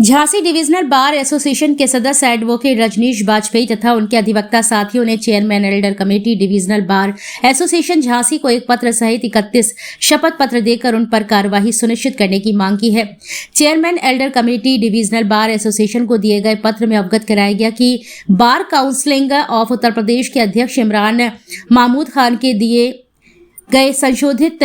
Jhansi divisional bar association के सदस्य advocate Rajneesh Bajpayee तथा उनके अधिवक्ता साथियों ने chairman Elder committee divisional bar association Jhansi को एक पत्र सहित 31 शपथ पत्र देकर उन पर कार्यवाही सुनिश्चित करने की मांग की है। Chairman Elder committee divisional bar association को दिए गए पत्र में अवगत कराया गया कि बार काउंसिलिंग ऑफ उत्तर प्रदेश के अध्यक्ष इमरान महमूद खान के दिए गए संशोधित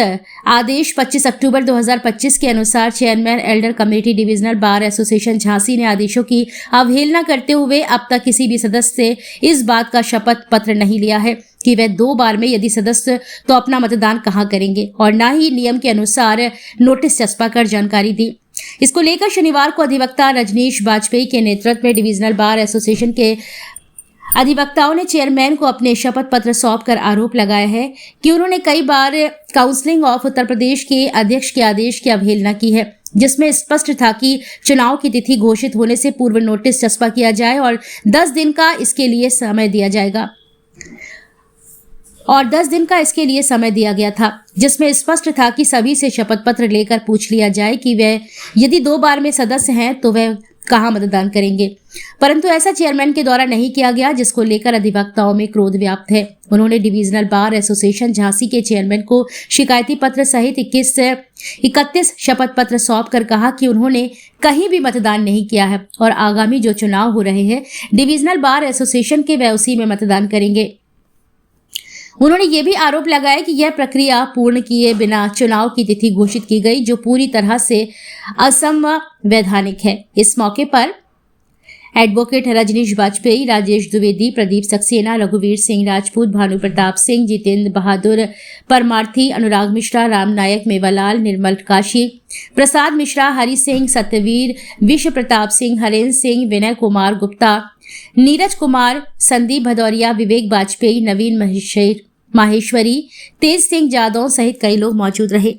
आदेश 25 अक्टूबर 2025 के अनुसार chairman Elder committee divisional bar association Jhansi ने आदेशों की अवहेलना करते हुए अब तक किसी भी सदस्य से इस बात का शपथ पत्र नहीं लिया है कि वह 2 बार में यदि सदस्य तो अपना मतदान कहां करेंगे और न ही नियम के अनुसार नोटिस चस्पा कर जानकारी दी। इसको लेकर शनिवार को अधिवक्ता रजनीश बाजपेयी के नेतृत्व में डिविजनल बार एसोसिएशन के अधिवक्ताओं ने चेयरमैन को अपने शपथ पत्र सौंपकर आरोप लगाया है कि उन्होंने कई बार काउंसिलिंग ऑफ उत्तर प्रदेश के अध्यक्ष के आदेश की अवहेलना की है, जिसमें स्पष्ट था कि चुनाव की तिथि घोषित होने से पूर्व नोटिस चस्पा किया जाए और 10 दिन का इसके लिए समय दिया जाएगा और 10 दिन का इसके लिए समय दिया गया था, जिसमें स्पष्ट था कि सभी से शपथ पत्र लेकर पूछ लिया जाए कि वे यदि 2 बार में सदस्य हैं तो वे कहां मतदान करेंगे, परंतु ऐसा चेयरमैन के द्वारा नहीं किया गया, जिसको लेकर अधिवक्ताओं में क्रोध व्याप्त है। उन्होंने डिविजनल बार एसोसिएशन झांसी के चेयरमैन को शिकायती पत्र सहित 31 शपथ पत्र सौंप कर कहा कि उन्होंने कहीं भी मतदान नहीं किया है और आगामी जो चुनाव हो रहे हैं डिविजनल बार एसोसिएशन के वे उसी में मतदान करेंगे। उन्होंने ये भी आरोप लगाया कि यह प्रक्रिया पूर्ण किए बिना चुनाव की तिथि घोषित की गई, जो पूरी तरह से असंवैधानिक है। इस मौके पर एडवोकेट रजनीश बाजपेयी, राजेश द्विवेदी, प्रदीप सक्सेना, रघुवीर सिंह राजपूत, भानु प्रताप सिंह, जितेंद्र बहादुर परमार्थी, अनुराग मिश्रा, राम नायक, मेवालाल, निर्मल काशी, प्रसाद मिश्रा, हरि सिंह, सत्यवीर, विश्व प्रताप सिंह, हरेंद्र सिंह, विनय कुमार गुप्ता, नीरज कुमार, संदीप भदौरिया, विवेक बाजपेयी, नवीन माहेश्वरी, तेज सिंह जादव सहित कई लोग मौजूद रहे।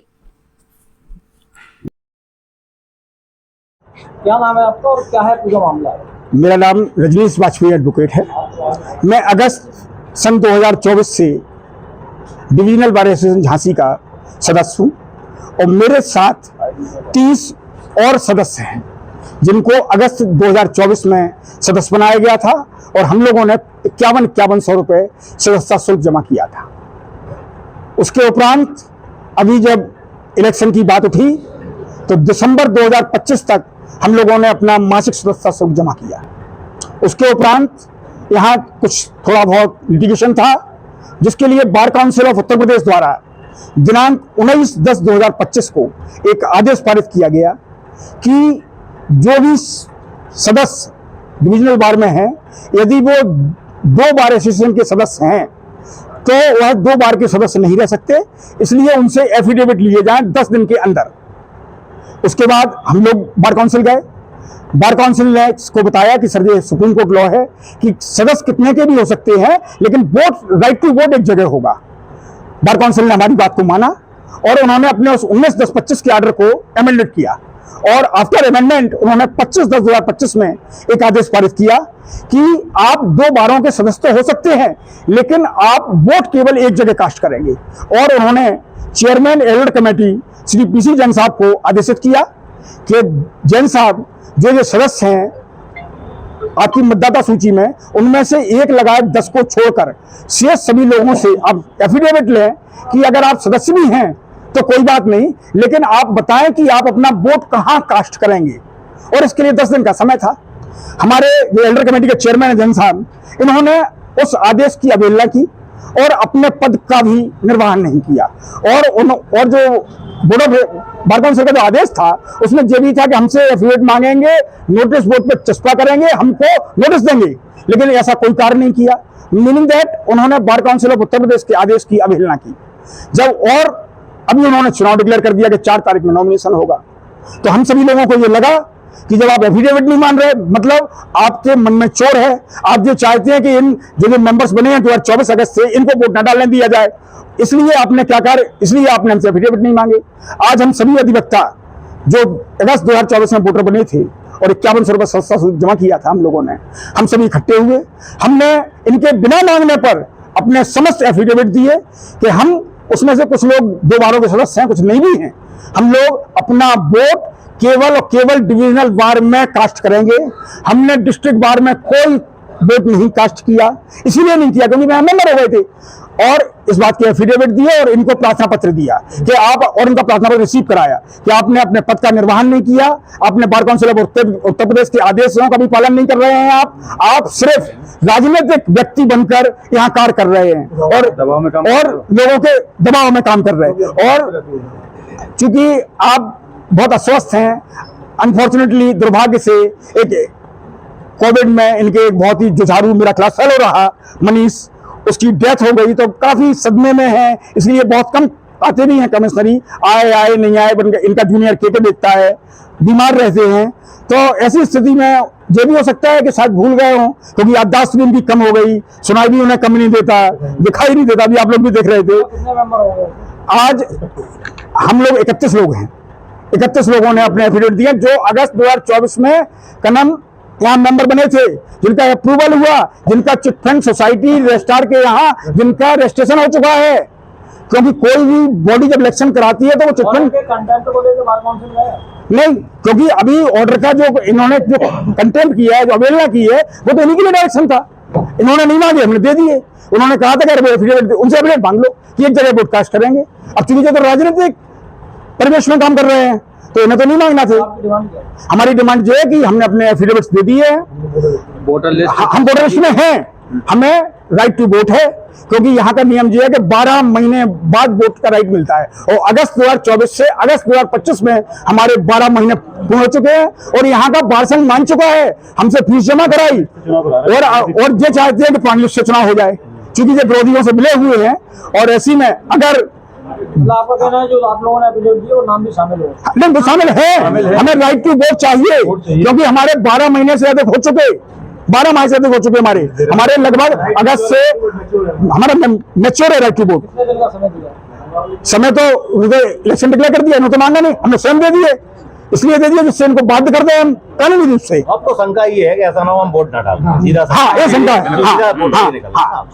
क्या नाम है आपका और क्या है पूरा मामला? मेरा नाम रजनीश बाजपेयी एडवोकेट है। मैं अगस्त सन 2024 से डिविजनल बार एसोसिएशन झांसी का सदस्य हूँ और मेरे साथ 30 और सदस्य हैं जिनको अगस्त 2024 में सदस्य बनाया गया था और हम लोगों ने 5100 रुपये सदस्यता शुल्क जमा किया था। उसके उपरांत अभी जब इलेक्शन की बात उठी तो दिसंबर 2025 तक हम लोगों ने अपना मासिक सदस्यता शुल्क जमा किया। उसके उपरांत यहाँ कुछ थोड़ा बहुत लिटिगेशन था, जिसके लिए bar council of Uttar Pradesh द्वारा दिनांक 19/10/2025 को एक आदेश पारित किया गया कि जो भी सदस्य डिविजनल बार में हैं, यदि वो 2 बार एसोसिएशन के सदस्य हैं तो वह 2 बार के सदस्य नहीं रह सकते, इसलिए उनसे एफिडेविट लिए जाएं 10 दिन के अंदर। उसके बाद हम लोग बार काउंसिल गए। बार काउंसिल ने इसको बताया कि सर ये सुप्रीम कोर्ट लॉ है कि सदस्य कितने के भी हो सकते हैं, लेकिन वोट राइट टू वोट एक जगह होगा। बार काउंसिल ने हमारी बात को माना और उन्होंने अपने उस 19/10/25 के आर्डर को अमेंडेड किया और आफ्टर अमेंडमेंट उन्होंने 25/10/2025 में एक आदेश पारित किया कि आप 2 बारों के सदस्य तो हो सकते हैं, लेकिन आप वोट केवल एक जगह कास्ट करेंगे। और उन्होंने chairman Elder committee Shri PC Jain साहब को आदेशित किया कि जैन साहब जो सदस्य हैं आपकी मतदाता सूची में, उनमें से 1 लगाए 10 को छोड़कर शेष सभी लोगों से आप एफिडेविट लें कि अगर आप सदस्य भी हैं तो कोई बात नहीं, लेकिन आप बताएं कि आप अपना वोट कहां कास्ट करेंगे। और इसके लिए 10 दिन का समय था। हमारे जो एल्डर कमेटी के चेयरमैन जैन साहब, इन्होंने उस आदेश की अवहेलना की और अपने पद का भी निर्वहन नहीं किया। और जो बोर्ड ऑफ बार काउंसिल का जो आदेश था उसमें यह भी था कि हमसे एफिडेविट मांगेंगे, नोटिस बोर्ड पे चस्पा करेंगे, हमको नोटिस देंगे, लेकिन ऐसा कोई कार्य नहीं किया। मीनिंग दैट उन्होंने bar council of Uttar Pradesh के आदेश की अवहेलना की। जब और अभी उन्होंने चुनाव डिक्लेयर कर दिया कि 4 तारीख में नॉमिनेशन होगा, तो हम सभी लोगों को ये लगा कि जब आप एफिडेविट नहीं मान रहे, मतलब आपके मन में चोर है। आप जो चाहते हैं कि इन जो मेंबर्स बने हैं 2024 अगस्त से, इनको वोट न डालने दिया जाए, इसलिए आपने क्या कार्य, इसलिए आपने हमसे एफिडेविट नहीं मांगे। आज हम सभी अधिवक्ता जो अगस्त 2024 में वोटर बने थे और 5100 रुपये सदस्यता शुल्क जमा किया था, हम लोगों ने, हम सभी इकट्ठे हुए, हमने इनके बिना मांगने पर अपने समस्त एफिडेविट दिए कि हम उसमें से कुछ लोग 2 बारों के सदस्य हैं, कुछ नहीं भी हैं। हम लोग अपना वोट केवल और केवल डिविजनल बार में कास्ट करेंगे। हमने डिस्ट्रिक्ट बार में कोई वोट नहीं कास्ट किया, इसीलिए नहीं किया क्योंकि मैं मेंबर हो गए थे, और इस बात की एफिडेविट दिया और इनको प्रार्थना पत्र दिया कि आप, और उनका प्रार्थना पत्र रिसीव कराया कि आपने अपने पद का निर्वहन नहीं किया, आपने bar council of Uttar Pradesh के आदेशों का भी पालन नहीं कर रहे हैं, आप सिर्फ राजनीतिक व्यक्ति बनकर यहाँ कार्य कर रहे हैं और लोगों के दबाव में काम कर रहे हैं। और चूंकि आप बहुत अस्वस्थ हैं, अनफॉर्चुनेटली दुर्भाग्य से एक कोविड में इनके एक बहुत ही जुझारू मेरा क्लास फेलो रहा मनीष, उसकी डेथ हो गई, तो काफी सदमे में है, इसलिए बहुत कम आते भी हैं कमिश्नरी, आए नहीं आए, इनका जूनियर के देखता है, बीमार रहते हैं। तो ऐसी स्थिति में ये भी हो सकता है कि शायद भूल गए हों, क्योंकि याददाश्त भी इनकी कम हो गई, सुनाई भी उन्हें कम नहीं देता, दिखाई नहीं देता, भी आप लोग भी देख रहे थे। कितने मेंबर हो गए? आज हम लोग 31 लोग हैं, 31 लोगों ने अपने एफिडेविट दिए जो अगस्त 2024 में कनम यहाँ मेंबर बने थे, जिनका अप्रूवल हुआ, जिनका चिटफंड सोसाइटी रजिस्ट्रार के यहाँ जिनका रजिस्ट्रेशन हो चुका है। क्योंकि कोई भी बॉडी जब इलेक्शन कराती है तो वो चिटफंड कंटेंट को लेकर बार काउंसिल गए नहीं, क्योंकि अभी ऑर्डर का जो इन्होंने जो कंटेम्प्ट किया है, जो अवहेलना की है, वो तो इन्हीं के लिए डायरेक्शन था, इन्होंने नहीं मांगे, हमने दे दिए। उन्होंने कहा था कि एफिडेविट उनसे एफिडेविट मांग लो कि एक जगह ब्रॉडकास्ट करेंगे। अब चूंकि जो तो राजनीतिक परिवेश में काम कर रहे हैं तो इन्हें तो नहीं मांगना थे। आपकी डिमांड क्या है? हमारी डिमांड ये है कि हमने अपने एफिडेविट्स दे दिए हैं, हम वोटर लिस्ट में हैं, हमें राइट टू वोट है, क्योंकि यहाँ का नियम ये है कि 12 महीने बाद वोट का राइट मिलता है, और अगस्त 2024 से अगस्त 2025 में हमारे 12 महीने पूर्ण हो चुके हैं, और यहाँ का बार संघ मान चुका है, हमसे फीस जमा कराई, और ये चाहते हैं कि प्राणी लिस्ट से चुनाव हो जाए, क्योंकि ये विरोधियों से मिले हुए हैं। और ऐसी में अगर मतलब आपका कहना है जो आप लोगों ने एफिडेविट दिए वो नाम भी शामिल हो? नहीं, तो शामिल है, हमें राइट टू वोट चाहिए, क्योंकि हमारे 12 महीने से अधिक हो चुके, 12 माह से अधिक हो चुके हमारे लगभग अगस्त से हमारा मैच्योर है राइट टू वोट। कितने दिन का समय दिया? समय तो इलेक्शन डिक्लेयर कर दिया, इन्होंने तो मांगा नहीं, हमने स्वयं दे दिए, इसलिए दे दिए जिससे इनको बाध्य कर दे हम कानूनी रूप से। अब तो शंका ये है कि ऐसा ना हो हम वोट ना डालें, सीधा हाँ, ये शंका है, सीधा वोट हाँ, नहीं निकलना। हाँ।